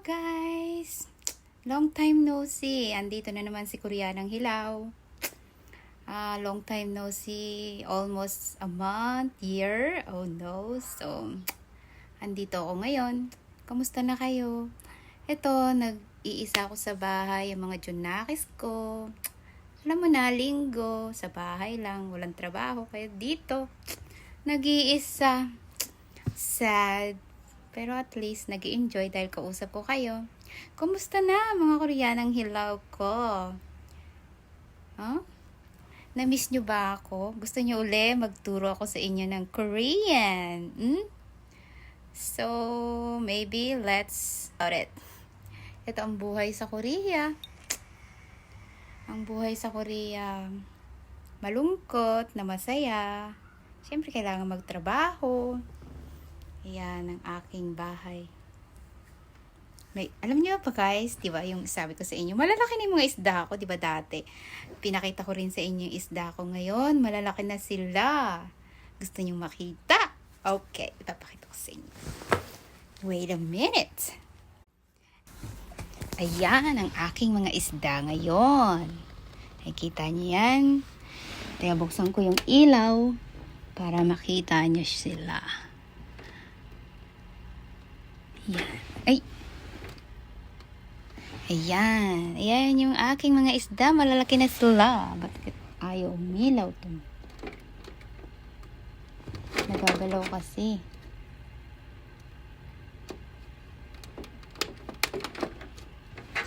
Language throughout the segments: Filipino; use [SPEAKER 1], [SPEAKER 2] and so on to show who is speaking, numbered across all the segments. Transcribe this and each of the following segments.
[SPEAKER 1] guys! Long time no see. Andito na naman si Koreanang Hilaw. Long time no see. Almost a month, year. Oh no. So, andito ako ngayon. Kamusta na kayo? Ito, nag-iisa ako sa bahay. Yung mga junakis ko. Alam mo na, linggo. Sa bahay lang. Walang trabaho. Kaya dito, nag-iisa. Sad. Pero at least, nag-i-enjoy dahil kausap ko kayo. Kumusta na mga Koreanang hilaw ko? Huh? Na-miss nyo ba ako? Gusto nyo uli magturo ako sa inyo ng Korean? So, maybe let's start it. Ito ang buhay sa Korea. Ang buhay sa Korea, malungkot na masaya. Siyempre, kailangan magtrabaho. Ayan ang aking bahay. Alam niyo pa guys, di ba yung sabi ko sa inyo, malalaki na yung mga isda ko, di ba dati? Pinakita ko rin sa inyo yung isda ko ngayon, malalaki na sila. Gusto niyo makita? Okay, ipapakita ko sa inyo. Wait a minute. Ayan ang aking mga isda ngayon. Nakikita niyo yan? Kaya buksan ko yung ilaw para makita niyo sila. Ayan. Ay! Ayan. Ayan yung aking mga isda. Malalaki na sila. Bakit ayaw umilaw to? Nagagalaw kasi.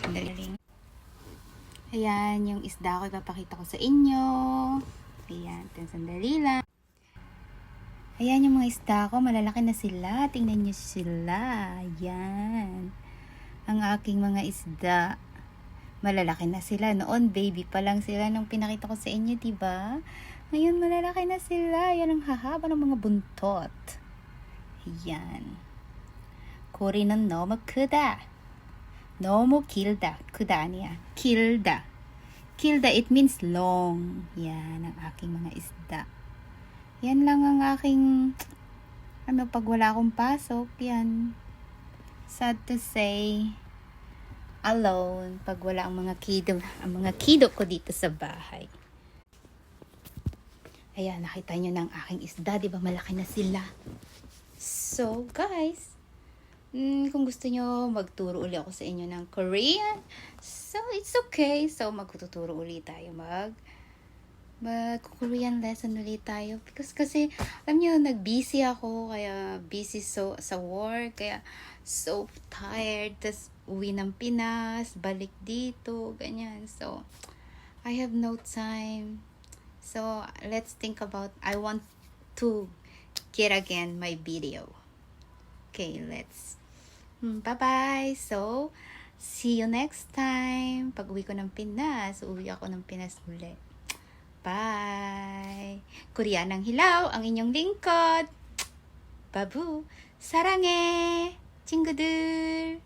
[SPEAKER 1] Sandali. Ayan yung isda ko. Ipapakita ko sa inyo. Ayan. Sandali lang. Ayan yung mga isda ko, malalaki na sila. Tingnan nyo sila. Ayan. Ang aking mga isda. Malalaki na sila. Noon, baby pa lang sila nung pinakita ko sa inyo, diba? Ngayon, malalaki na sila. Ayan ang hahaba ng mga buntot. Ayan. Korea는 너무 크다. 너무 길다. 크다 아니야. 길다. 길다, it means long. Yan ang aking mga isda. Yan lang ang aking, pag wala akong pasok, yan. Sad to say, alone, pag wala ang mga kido ko dito sa bahay. Ayan, nakita nyo ng aking isda, di ba malaki na sila? So, guys, kung gusto nyo, magturo ulit ako sa inyo ng Korean. So, it's okay. So, magtuturo ulit tayo mag-Korean lesson ulit tayo. Because kasi, alam nyo, nag-busy ako. Kaya, busy sa work. Kaya, so tired. Tas, uwi ng Pinas. Balik dito. Ganyan. So, I have no time. So, let's think about, I want to get again my video. Okay, let's. Bye-bye. So, see you next time. Pag uwi ko ng Pinas, uwi ako ng Pinas ulit. Bye! Koreanang Hilaw, ang inyong lingkod. Babu, 사랑해, 친구들.